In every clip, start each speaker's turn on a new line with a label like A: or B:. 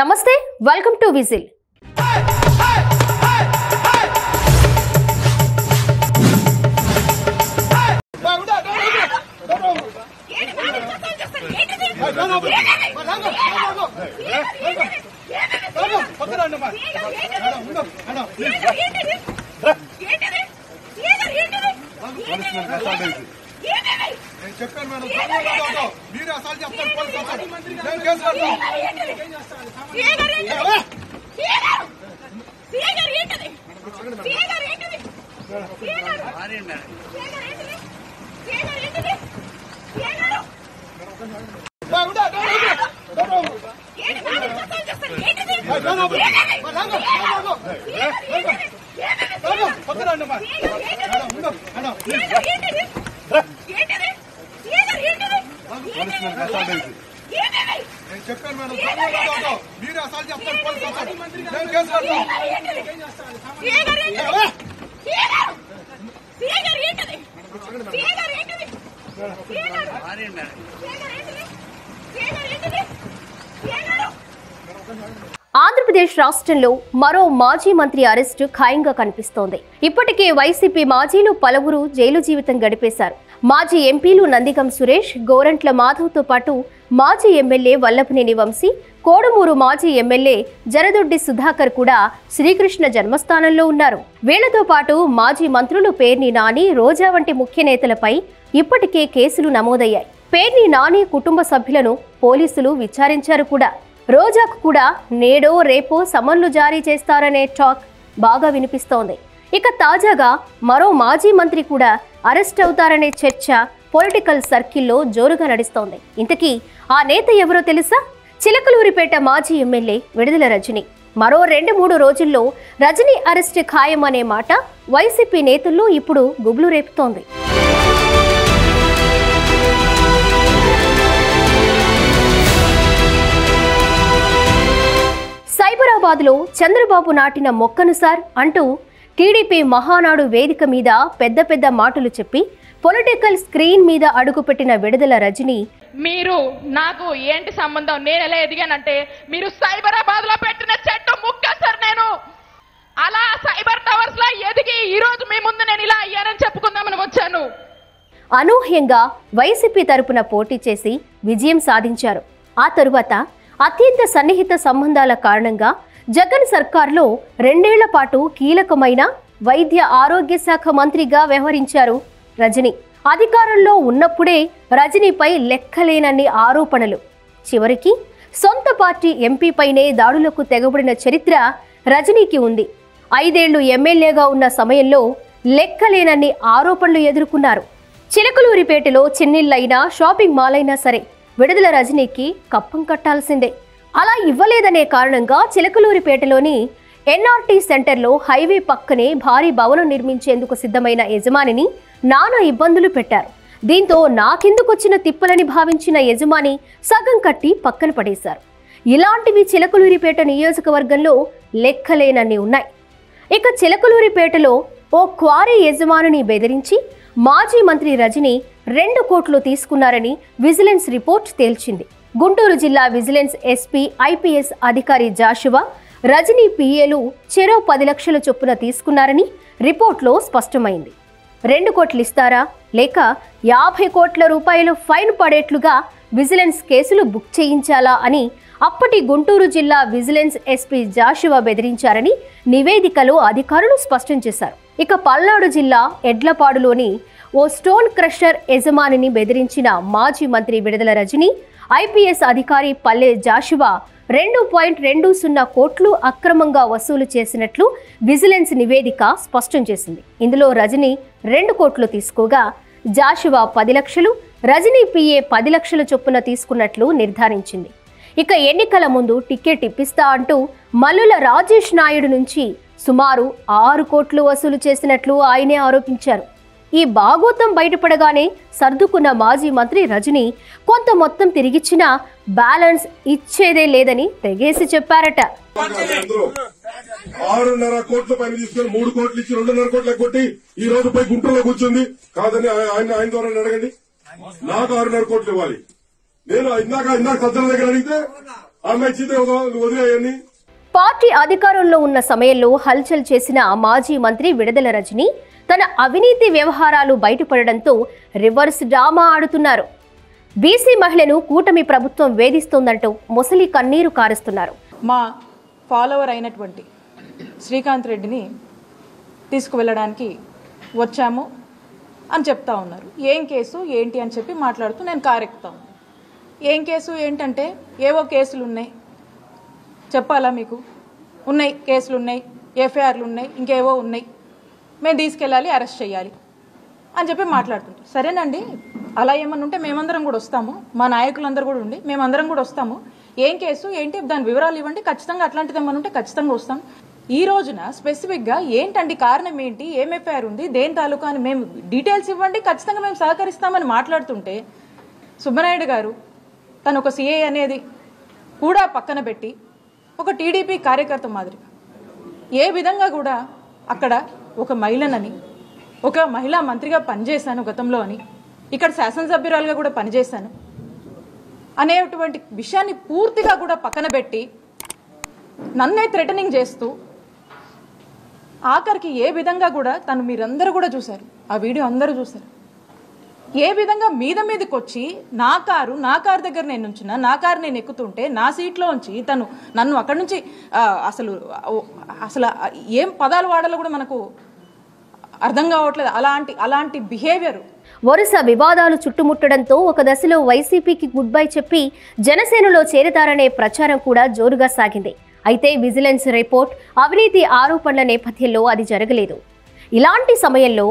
A: నమస్తే, welcome to whistle. Andhra Pradesh రాష్ట్రంలో మరో మాజీ మంత్రి అరెస్టు ఖాయంగా కనిపిస్తోంది. ఇప్పటికే వైసీపీ మాజీలు పలువురు జైలు జీవితం గడిపేశారు. మాజీ ఎంపీలు నందిగం సురేష్, గోరంట్ల మాధవ్తో పాటు మాజీ ఎమ్మెల్యే వల్లభనేని వంశీ, కోడుమూరు మాజీ ఎమ్మెల్యే జరదొడ్డి సుధాకర్ కూడా శ్రీకృష్ణ జన్మస్థానంలో ఉన్నారు. వీళ్లతో పాటు మాజీ మంత్రులు పేర్ని నాని, రోజా వంటి ముఖ్య నేతలపై ఇప్పటికే కేసులు నమోదయ్యాయి. పేర్ని నాని కుటుంబ సభ్యులను పోలీసులు విచారించారు కూడా. రోజాకు కూడా నేడో రేపో సమన్లు జారీ చేస్తారనే టాక్ బాగా వినిపిస్తోంది. ఇక తాజాగా మరో మాజీ మంత్రి కూడా అరెస్ట్ అవుతారనే చర్చ పొలిటికల్ సర్కిల్లో జోరుగా నడుస్తోంది. ఇంతకీ ఆ నేత ఎవరో తెలుసా? చిలకలూరిపేట మాజీ ఎమ్మెల్యే విడుదల రజని. మరో 2-3 రోజుల్లో రజనీ అరెస్ట్ ఖాయం అనే మాట వైసీపీ నేతల్లో ఇప్పుడు గుబులు రేపుతోంది. సైబరాబాద్లో చంద్రబాబు నాటిన మొక్కను సార్ అంటూ టీడీపీ మహానాడు వేదిక మీద పెద్ద పెద్ద మాటలు చెప్పి పొలిటికల్ స్క్రీన్ మీద అడుగుపెట్టిన విడుదల రజని,
B: మీరు నాకు ఏంటి సంబంధం, నేను ఎలా ఎదిగానంటే మీరు సైబరాబాద్ లో పెట్టిన చెట్టు ముక్క సార్. నేను అలా సైబర్ టవర్స్ లో ఎదిగి ఈ రోజు మీ ముందు నేను ఇలా అయ్యానని చెప్పుకుందామని వచ్చాను.
A: అనూహ్యంగా వైసీపీ తరపున పోటీ చేసి విజయం సాధించారు. ఆ తరువాత అత్యంత సన్నిహిత సంబంధాల కారణంగా జగన్ సర్కార్లో 2 ఏళ్ల పాటు కీలకమైన వైద్య ఆరోగ్య శాఖ మంత్రిగా వ్యవహరించారు రజని. అధికారంలో ఉన్నప్పుడే రజనీపై లెక్కలేనన్ని ఆరోపణలు. చివరికి సొంత పార్టీ ఎంపీపైనే దాడులకు తెగబడిన చరిత్ర రజనీకి ఉంది. 5 ఏళ్లు ఎమ్మెల్యేగా ఉన్న సమయంలో లెక్కలేనన్ని ఆరోపణలు ఎదుర్కొన్నారు. చిలకలూరిపేటలో చిన్నిళ్ళైనా షాపింగ్ మాల్ అయినా సరే విడుదల రజనీకి కప్పం కట్టాల్సిందే. అలా ఇవ్వలేదనే కారణంగా చిలకలూరిపేటలోని ఎన్ఆర్టీ సెంటర్లో హైవే పక్కనే భారీ భవనం నిర్మించేందుకు సిద్ధమైన యజమానిని నానా ఇబ్బందులు పెట్టారు. దీంతో నాకెందుకొచ్చిన తిప్పలని భావించిన యజమాని సగం కట్టి పక్కన పడేశారు. ఇలాంటివి చిలకలూరిపేట నియోజకవర్గంలో లెక్కలేనన్ని ఉన్నాయి. ఇక చిలకలూరిపేటలో ఓ క్వారీ యజమానిని బెదిరించి మాజీ మంత్రి రజని 2 కోట్లు తీసుకున్నారని విజిలెన్స్ రిపోర్ట్ తేల్చింది. గుంటూరు జిల్లా విజిలెన్స్ ఎస్పీ ఐపీఎస్ అధికారి జాషువా, రజనీ పిఏలు చెరో 10 లక్షల చొప్పున తీసుకున్నారని రిపోర్ట్లో స్పష్టమైంది. 2 కోట్లు ఇస్తారా లేక 50 కోట్ల రూపాయలు ఫైన్ పడేట్లుగా విజిలెన్స్ కేసులు బుక్ చేయించాలా అని అప్పటి గుంటూరు జిల్లా విజిలెన్స్ ఎస్పీ జాషువా బెదిరించారని నివేదికలో అధికారులు స్పష్టం చేశారు. ఇక పల్నాడు జిల్లా ఎడ్లపాడులోని ఓ స్టోన్ క్రషర్ యజమానిని బెదిరించిన మాజీ మంత్రి విడుదల రజని, ఐపీఎస్ అధికారి పల్లె జాషువా 2.20 కోట్లు అక్రమంగా వసూలు చేసినట్లు విజిలెన్స్ నివేదిక స్పష్టం చేసింది. ఇందులో రజని 2 కోట్లు తీసుకోగా జాషువా 10 లక్షలు, రజనీ పిఏ 10 లక్షల చొప్పున తీసుకున్నట్లు నిర్ధారించింది. ఇక ఎన్నికల ముందు టికెట్ ఇప్పిస్తా అంటూ మల్లుల రాజేష్ నాయుడు నుంచి సుమారు 6 కోట్లు వసూలు చేసినట్లు ఆయనే ఆరోపించారు. ఈ భాగోతం బయటపడగానే సర్దుకున్న మాజీ మంత్రి రజని కొంత మొత్తం తిరిగిచ్చినా బ్యాలెన్స్ ఇచ్చేదే లేదని తెగేసి చెప్పారట.
C: 6.5 కోట్ల పైన తీసుకుని 3 కోట్లు ఇచ్చి 2.5 కోట్ల కొట్టి ఈ రోజు పోయి గుంటూరులో కూర్చుంది కాదని ఆయన ద్వారా అడగండి. నాకు 6.5 కోట్లు ఇవ్వాలి. నేను ఇందాక సజ్జల దగ్గర అడిగితే అమ్మాయి చీత వదిలేయని.
A: పార్టీ అధికారంలో ఉన్న సమయంలో హల్చల్ చేసిన మాజీ మంత్రి విడుదల రజని తన అవినీతి వ్యవహారాలు బయటపడడంతో రివర్స్ డ్రామా ఆడుతున్నారు. బీసీ మహిళను కూటమి ప్రభుత్వం వేధిస్తోందంటూ ముసలి కన్నీరు కారుస్తున్నారు.
D: మా ఫాలోవర్ అయినటువంటి శ్రీకాంత్ రెడ్డిని తీసుకువెళ్ళడానికి వచ్చాము అని చెప్తా ఉన్నారు. ఏం కేసు ఏంటి అని చెప్పి మాట్లాడుతూ నేను కారెక్కుతాను. ఏం కేసు ఏంటంటే ఏవో కేసులు ఉన్నాయి, చెప్పాలా మీకు? ఉన్నాయి, కేసులు ఉన్నాయి, ఎఫ్ఐఆర్లు ఉన్నాయి, ఇంకేవో ఉన్నాయి, మేము తీసుకెళ్ళాలి, అరెస్ట్ చేయాలి అని చెప్పి మాట్లాడుతుంటాం. సరేనండి, అలా ఏమన్నా ఉంటే మేమందరం కూడా వస్తాము, మా నాయకులందరూ కూడా ఉండి మేమందరం కూడా వస్తాము. ఏం కేసు ఏంటి, దాని వివరాలు ఇవ్వండి, ఖచ్చితంగా అట్లాంటిది ఏమన్నా ఉంటే ఖచ్చితంగా వస్తాం. ఈ రోజున స్పెసిఫిక్గా ఏంటండి, కారణం ఏంటి, ఏం ఎఫ్ఐఆర్ ఉంది, దేని తాలూకా అని మేము డీటెయిల్స్ ఇవ్వండి, ఖచ్చితంగా మేము సహకరిస్తామని మాట్లాడుతుంటే సుబ్బనాయుడు గారు తను ఒక సిఐ అనేది కూడా పక్కన పెట్టి ఒక టీడీపీ కార్యకర్త మాదిరిగా ఏ విధంగా కూడా అక్కడ ఒక మహిళనని, ఒక మహిళా మంత్రిగా పనిచేశాను గతంలో అని, ఇక్కడ శాసనసభ్యురాలుగా కూడా పనిచేశాను అనేటువంటి విషయాన్ని పూర్తిగా కూడా పక్కన పెట్టి నన్నే థ్రెటనింగ్ చేస్తూ ఆఖరికి ఏ విధంగా కూడా తను మీరందరూ కూడా చూశారు, ఆ వీడియో అందరూ చూశారు, ఏ విధంగా మీదకి వచ్చి నా కారు దగ్గర నేను ఉంచిన, నా కారు నేను ఎక్కుతుంటే నా సీట్లో ఉంచి తను నన్ను అక్కడి నుంచి అసలు ఏం పదాలు వాడాలో కూడా మనకు అర్థం కావట్లేదు. అలాంటి బిహేవియర్.
A: వరుస వివాదాలు చుట్టుముట్టడంతో ఒక దశలో వైసీపీకి గుడ్ బై చెప్పి జనసేనలో చేరతారనే ప్రచారం కూడా జోరుగా సాగింది. అయితే విజిలెన్స్ రిపోర్ట్, అవినీతి ఆరోపణల నేపథ్యంలో అది జరగలేదు. ఇలాంటి సమయంలో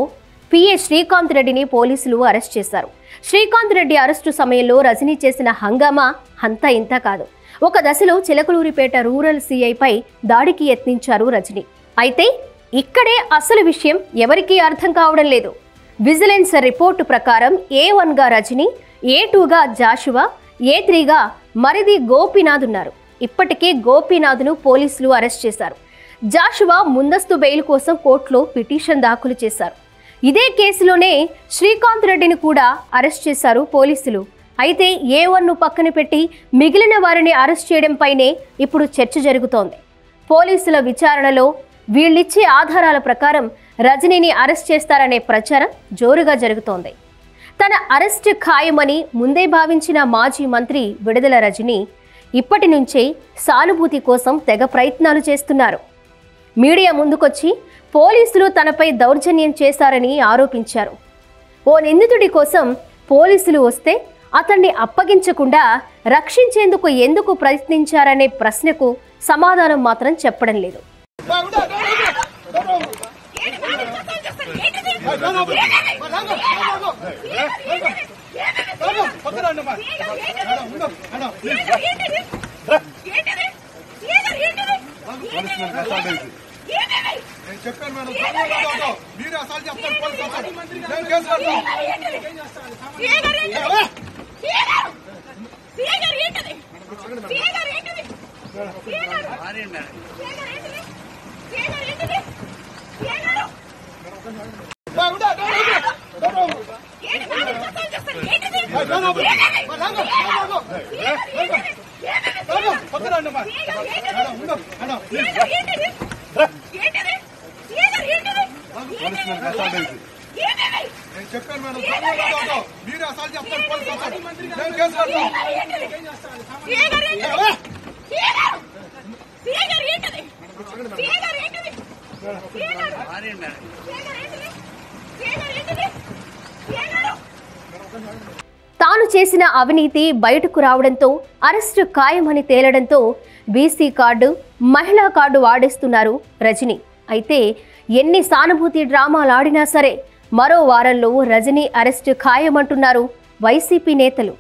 A: పిఏ శ్రీకాంత్ రెడ్డిని పోలీసులు అరెస్ట్ చేశారు. శ్రీకాంత్ రెడ్డి అరెస్టు సమయంలో రజనీ చేసిన హంగామా అంతా ఇంత కాదు. ఒక దశలో చిలకలూరిపేట రూరల్ సిఐపై దాడికి యత్నించారు రజనీ. అయితే ఇక్కడే అసలు విషయం ఎవరికీ అర్థం కావడం లేదు. విజిలెన్స్ రిపోర్టు ప్రకారం A1గా రజనీ, A2గా జాషువా, A3గా మరిది గోపీనాథ్ ఉన్నారు. ఇప్పటికే గోపీనాథ్ను పోలీసులు అరెస్ట్ చేశారు. జాషువా ముందస్తు బెయిల్ కోసం కోర్టులో పిటిషన్ దాఖలు చేశారు. ఇదే కేసులోనే శ్రీకాంత్ రెడ్డిని కూడా అరెస్ట్ చేశారు పోలీసులు. అయితే A1ను పక్కన పెట్టి మిగిలిన వారిని అరెస్ట్ చేయడంపైనే ఇప్పుడు చర్చ జరుగుతోంది. పోలీసుల విచారణలో వీళ్ళిచ్చే ఆధారాల ప్రకారం రజనీని అరెస్ట్ చేస్తారనే ప్రచారం జోరుగా జరుగుతోంది. తన అరెస్ట్ ఖాయమని ముందే భావించిన మాజీ మంత్రి విడుదల రజనీ ఇప్పటి నుంచే సానుభూతి కోసం తెగ ప్రయత్నాలు చేస్తున్నారు. మీడియా ముందుకొచ్చి పోలీసులు తనపై దౌర్జన్యం చేశారని ఆరోపించారు. ఓ నిందితుడి కోసం పోలీసులు వస్తే అతన్ని అప్పగించకుండా రక్షించేందుకు ఎందుకు ప్రయత్నించారనే ప్రశ్నకు సమాధానం మాత్రం చెప్పడం లేదు. తాను చేసిన అవినీతి బయటకు రావడంతో అరెస్టు ఖాయమని తేలడంతో బీసీ కార్డు, మహిళా కార్డు వాడేస్తున్నారు రజనీ. అయితే ఎన్ని సానుభూతి డ్రామాలు ఆడినా సరే మరో వారంలో రజనీ అరెస్టు ఖాయమంటున్నారు వైసీపీ నేతలు.